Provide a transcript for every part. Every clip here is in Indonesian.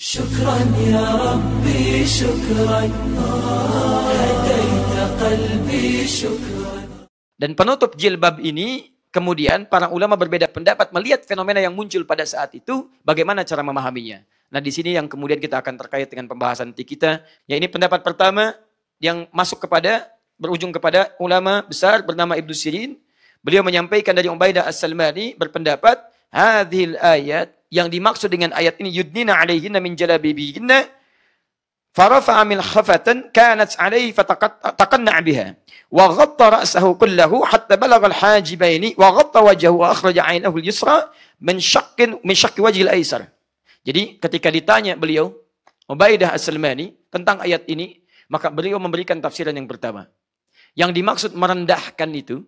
شكرا يا ربي شكرا هديت قلبي شكرا. Dan penutup jilbab ini kemudian para ulama berbeda pendapat melihat fenomena yang muncul pada saat itu bagaimana cara memahaminya. Nah di sini yang kemudian kita akan terkait dengan pembahasan kita. Ya ini pendapat pertama yang masuk kepada berujung kepada ulama besar bernama Ibnu Sirin. Beliau menyampaikan dari Ubaidah As-Salmani berpendapat hadhil ayat yang dimaksud dengan ayat ini yudnina alaihinna min jalabibihinna farafa'a min khafatan kanat alaihi fataqanna biha wa ghatta ra'sahu kullahu hatta balagha al-hajibaini wa ghatta wajhahu wa akhraja 'ainahu al-yusra min shaqqi wajhi al-aysar. Jadi ketika ditanya beliau Ubaidah As-Salmani tentang ayat ini, maka beliau memberikan tafsiran yang pertama. Yang dimaksud merendahkan itu,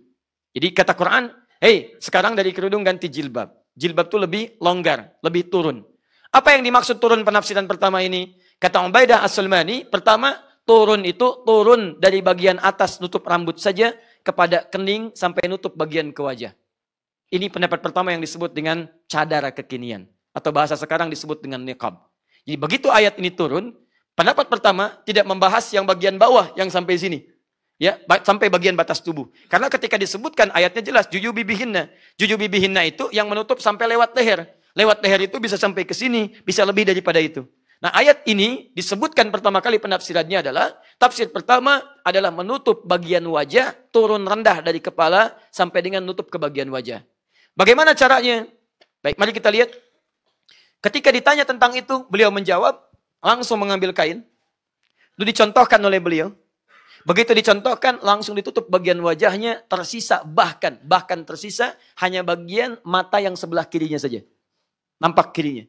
jadi kata Quran, "Hei, sekarang dari kerudung ganti jilbab." Jilbab itu lebih longgar, lebih turun. Apa yang dimaksud turun penafsiran pertama ini? Kata Ubaidah As-Salmani, pertama, turun itu turun dari bagian atas nutup rambut saja kepada kening sampai nutup bagian ke wajah. Ini pendapat pertama yang disebut dengan cadar kekinian. Atau bahasa sekarang disebut dengan niqab. Jadi begitu ayat ini turun, pendapat pertama tidak membahas yang bagian bawah yang sampai sini. Ya, sampai bagian batas tubuh. Karena ketika disebutkan ayatnya jelas juju bibihinna. Juju bibihinna itu yang menutup sampai lewat leher. Lewat leher itu bisa sampai ke sini, bisa lebih daripada itu. Nah, ayat ini disebutkan pertama kali penafsirannya adalah tafsir pertama adalah menutup bagian wajah turun rendah dari kepala sampai dengan nutup ke bagian wajah. Bagaimana caranya? Baik, mari kita lihat. Ketika ditanya tentang itu, beliau menjawab langsung mengambil kain. Itu dicontohkan oleh beliau. Begitu dicontohkan, langsung ditutup bagian wajahnya, tersisa bahkan tersisa hanya bagian mata yang sebelah kirinya saja. Nampak kirinya.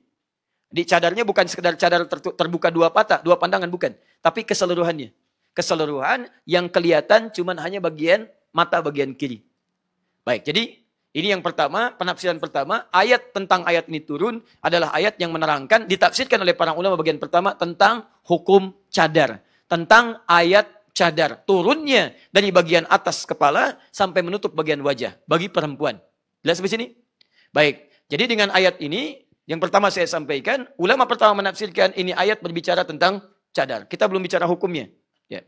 Di cadarnya bukan sekedar cadar terbuka dua pandangan, bukan. Tapi keseluruhannya. Keseluruhan yang kelihatan cuma hanya bagian mata bagian kiri. Baik, jadi ini yang pertama, penafsiran pertama, ayat tentang ayat ini turun adalah ayat yang menerangkan, ditafsirkan oleh para ulama bagian pertama tentang hukum cadar. Tentang ayat cadar turunnya dari bagian atas kepala sampai menutup bagian wajah bagi perempuan. Jelas sampai sini? Baik. Jadi dengan ayat ini yang pertama saya sampaikan, ulama pertama menafsirkan ini ayat berbicara tentang cadar. Kita belum bicara hukumnya. Ya.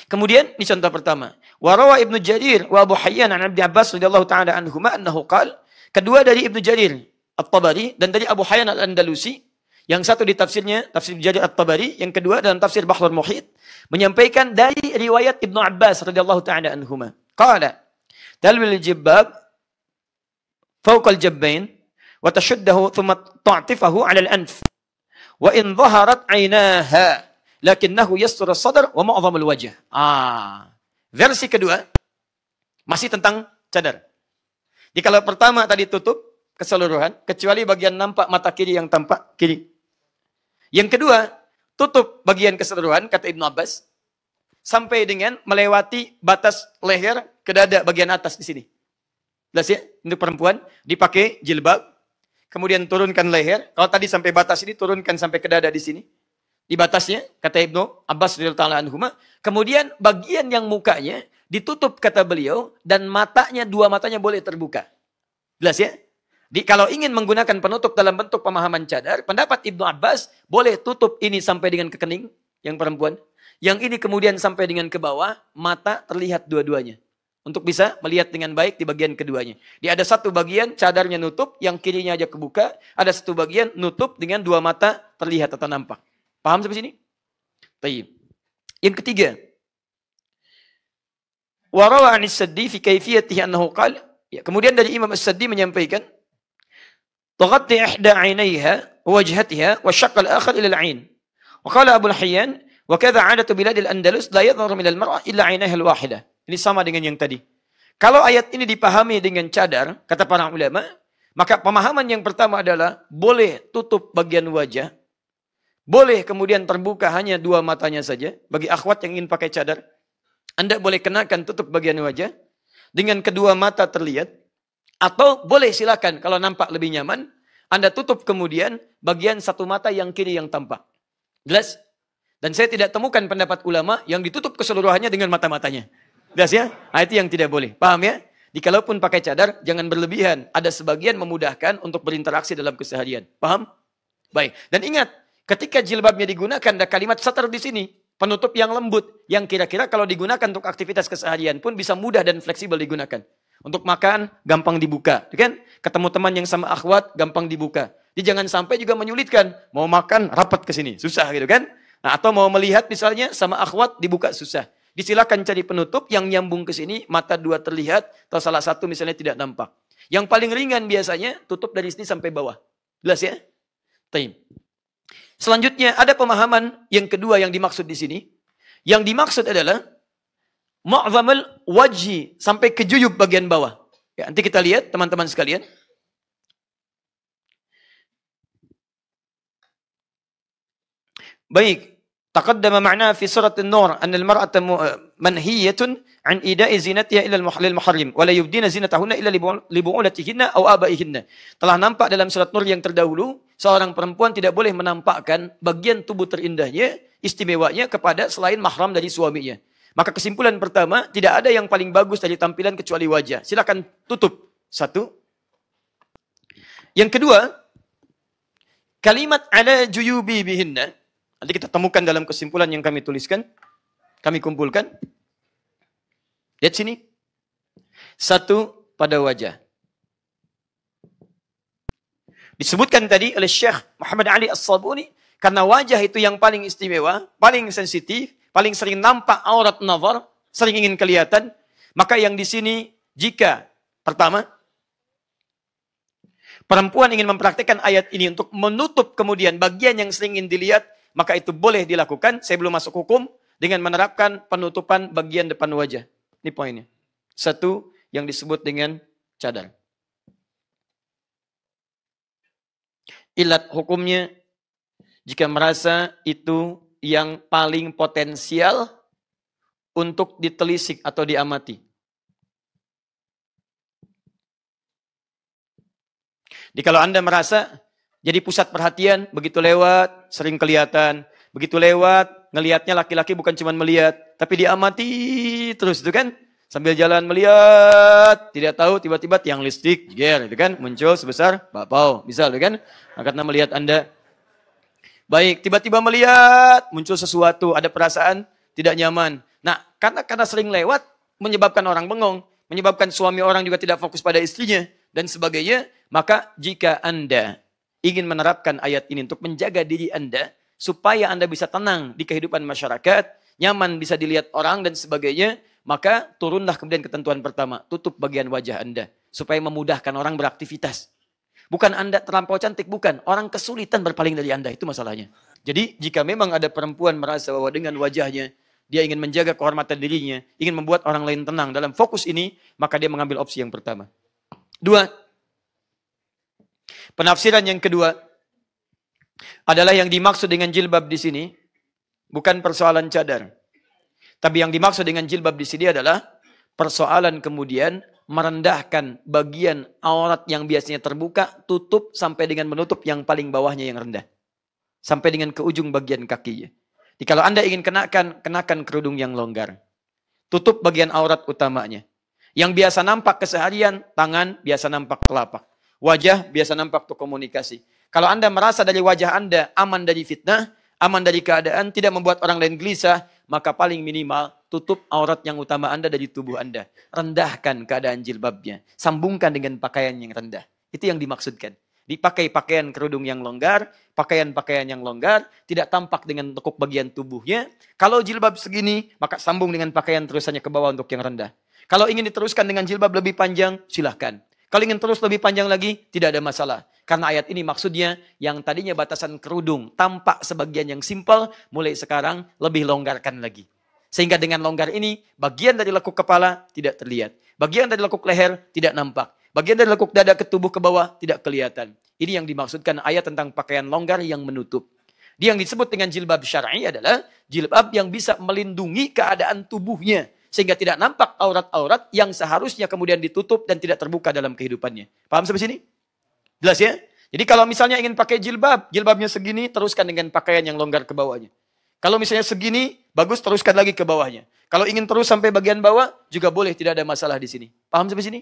Kemudian ini contoh pertama. Wa rawa Ibnu Jarir wa Abu Hayyan an Ibnu Abbas radhiyallahu taala anhuma annahu qala. Kedua dari Ibnu Jarir At-Tabari dan dari Abu Hayyan Al-Andalusi. Yang satu di tafsirnya, tafsir Jarir At-Tabari, yang kedua dalam tafsir Bahrul Muhit, menyampaikan dari riwayat Ibnu Abbas radhiyallahu taala anhuma. Qala, talwil jibbab fawqa al-jabbain wa tashuddahu thumma ta'tifahu 'ala al-anf. Wa in dhaharat 'aynaha lakinnahu yastur as-sadr wa ma'dham al-wajh. Versi kedua masih tentang cadar. Jadi kalau pertama tadi tutup keseluruhan kecuali bagian nampak mata kiri yang tampak kiri. Yang kedua, tutup bagian keseluruhan, kata Ibnu Abbas, sampai dengan melewati batas leher ke dada bagian atas di sini. Jelas ya? Untuk perempuan, dipakai jilbab, kemudian turunkan leher. Kalau tadi sampai batas ini, turunkan sampai ke dada di sini. Di batasnya, kata Ibnu Abbas radhiyallahu anhu, kemudian bagian yang mukanya ditutup, kata beliau, dan matanya, dua matanya boleh terbuka. Jelas ya? Kalau ingin menggunakan penutup dalam bentuk pemahaman cadar, pendapat Ibnu Abbas boleh tutup ini sampai dengan ke kening, yang perempuan. Yang ini kemudian sampai dengan ke bawah, mata terlihat dua-duanya. Untuk bisa melihat dengan baik di bagian keduanya. Ada satu bagian cadarnya nutup, yang kirinya aja kebuka. Ada satu bagian nutup dengan dua mata terlihat atau nampak. Paham sampai sini? Baik. Yang ketiga. Wa rawa 'an as-Saddi fi kayfiyatihi annahu qala. Kemudian dari Imam As-Saddi menyampaikan تغطي إحدى عينيها ووجهتها والشق الآخر إلى العين وقال أبو الحيان وكذا عادة بلاد الأندلس لا يظهر من المرأة إلا عينيها الواحدة. Ini sama dengan yang tadi. Kalau ayat ini dipahami dengan cadar, kata para ulama, maka pemahaman yang pertama adalah boleh tutup bagian wajah, boleh kemudian terbuka hanya dua matanya saja. Bagi akhwat yang ingin pakai cadar, Anda boleh kenakan tutup bagian wajah dengan kedua mata terlihat. Atau boleh silakan kalau nampak lebih nyaman, Anda tutup kemudian bagian satu mata yang kiri yang tampak. Jelas? Dan saya tidak temukan pendapat ulama yang ditutup keseluruhannya dengan mata-matanya. Jelas ya? Nah, itu yang tidak boleh. Paham ya? Jikalaupun pakai cadar, jangan berlebihan. Ada sebagian memudahkan untuk berinteraksi dalam keseharian. Paham? Baik. Dan ingat, Ketika jilbabnya digunakan, ada kalimat satar di sini. Penutup yang lembut. Yang kira-kira kalau digunakan untuk aktivitas keseharian pun bisa mudah dan fleksibel digunakan. Untuk makan, gampang dibuka. Kan? Ketemu teman yang sama akhwat, gampang dibuka. Jadi jangan sampai juga menyulitkan. Mau makan, rapat ke sini. Susah gitu kan. Nah, atau mau melihat misalnya sama akhwat, dibuka susah. Disilakan cari penutup yang nyambung ke sini, mata dua terlihat, atau salah satu misalnya tidak nampak. Yang paling ringan biasanya, tutup dari sini sampai bawah. Jelas ya? Taim. Selanjutnya ada pemahaman yang kedua yang dimaksud di sini. Yang dimaksud adalah mu'zamul wajhi sampai ke juyub bagian bawah. Ya, nanti kita lihat teman-teman sekalian. Baik, taqaddama ma'na fi surat An-Nur anna al-mar'ata manhiyatun an ida'i zinatiha ila al muharrim wa la yubdina zinatahunna illa li bu'ulatihinna aw abaihinna. Telah nampak dalam surat Nur yang terdahulu, seorang perempuan tidak boleh menampakkan bagian tubuh terindahnya, istimewanya kepada selain mahram dari suaminya. Maka kesimpulan pertama, tidak ada yang paling bagus dari tampilan kecuali wajah. Silakan tutup. Satu. Yang kedua, kalimat ala juyubi bihinna. Nanti kita temukan dalam kesimpulan yang kami tuliskan. Kami kumpulkan. Lihat sini. Satu, pada wajah. Disebutkan tadi oleh Syekh Muhammad Ali As-Sabuni, karena wajah itu yang paling istimewa, paling sensitif, paling sering nampak aurat nazar, sering ingin kelihatan, maka yang di sini jika pertama perempuan ingin mempraktikkan ayat ini untuk menutup kemudian bagian yang sering ingin dilihat, maka itu boleh dilakukan. Saya belum masuk hukum dengan menerapkan penutupan bagian depan wajah. Ini poinnya. Satu yang disebut dengan cadar. Ilat hukumnya, jika merasa itu yang paling potensial untuk ditelisik atau diamati. Jadi kalau Anda merasa jadi pusat perhatian, begitu lewat, sering kelihatan. Begitu lewat, ngelihatnya laki-laki bukan cuma melihat, tapi diamati terus, itu kan? Sambil jalan melihat, tidak tahu tiba-tiba tiang listrik, itu kan? Muncul sebesar bakpao, misal, itu kan? Karena melihat Anda. Baik, tiba-tiba melihat, muncul sesuatu, ada perasaan tidak nyaman. Nah, karena sering lewat, menyebabkan orang bengong, menyebabkan suami orang juga tidak fokus pada istrinya, dan sebagainya, maka jika Anda ingin menerapkan ayat ini untuk menjaga diri Anda, supaya Anda bisa tenang di kehidupan masyarakat, nyaman bisa dilihat orang dan sebagainya, maka turunlah kemudian ketentuan pertama, tutup bagian wajah Anda, supaya memudahkan orang beraktivitas. Bukan Anda terlampau cantik, bukan. Orang kesulitan berpaling dari Anda, itu masalahnya. Jadi jika memang ada perempuan merasa bahwa dengan wajahnya, dia ingin menjaga kehormatan dirinya, ingin membuat orang lain tenang dalam fokus ini, maka dia mengambil opsi yang pertama. Dua, penafsiran yang kedua adalah yang dimaksud dengan jilbab di sini bukan persoalan cadar. Tapi yang dimaksud dengan jilbab di sini adalah persoalan kemudian merendahkan bagian aurat yang biasanya terbuka, tutup sampai dengan menutup yang paling bawahnya yang rendah. Sampai dengan ke ujung bagian kakinya. Jadi kalau Anda ingin kenakan kerudung yang longgar. Tutup bagian aurat utamanya. Yang biasa nampak keseharian, tangan biasa nampak telapak. Wajah biasa nampak untuk komunikasi. Kalau Anda merasa dari wajah Anda aman dari fitnah, aman dari keadaan, tidak membuat orang lain gelisah, maka paling minimal tutup aurat yang utama Anda dari tubuh Anda. Rendahkan keadaan jilbabnya. Sambungkan dengan pakaian yang rendah. Itu yang dimaksudkan. Dipakai pakaian kerudung yang longgar, pakaian-pakaian yang longgar, tidak tampak dengan tekuk bagian tubuhnya. Kalau jilbab segini, maka sambung dengan pakaian terusannya ke bawah untuk yang rendah. Kalau ingin diteruskan dengan jilbab lebih panjang, silahkan. Kalau ingin terus lebih panjang lagi, tidak ada masalah. Karena ayat ini maksudnya yang tadinya batasan kerudung tampak sebagian yang simpel, mulai sekarang lebih longgarkan lagi. Sehingga dengan longgar ini, bagian dari lekuk kepala tidak terlihat. Bagian dari lekuk leher tidak nampak. Bagian dari lekuk dada ke tubuh ke bawah tidak kelihatan. Ini yang dimaksudkan ayat tentang pakaian longgar yang menutup. Dia yang disebut dengan jilbab syar'i adalah jilbab yang bisa melindungi keadaan tubuhnya. Sehingga tidak nampak aurat-aurat yang seharusnya kemudian ditutup dan tidak terbuka dalam kehidupannya. Paham sampai sini? Jelas ya? Jadi kalau misalnya ingin pakai jilbab, jilbabnya segini, teruskan dengan pakaian yang longgar ke bawahnya. Kalau misalnya segini, bagus teruskan lagi ke bawahnya. Kalau ingin terus sampai bagian bawah, juga boleh, tidak ada masalah di sini. Paham sampai sini?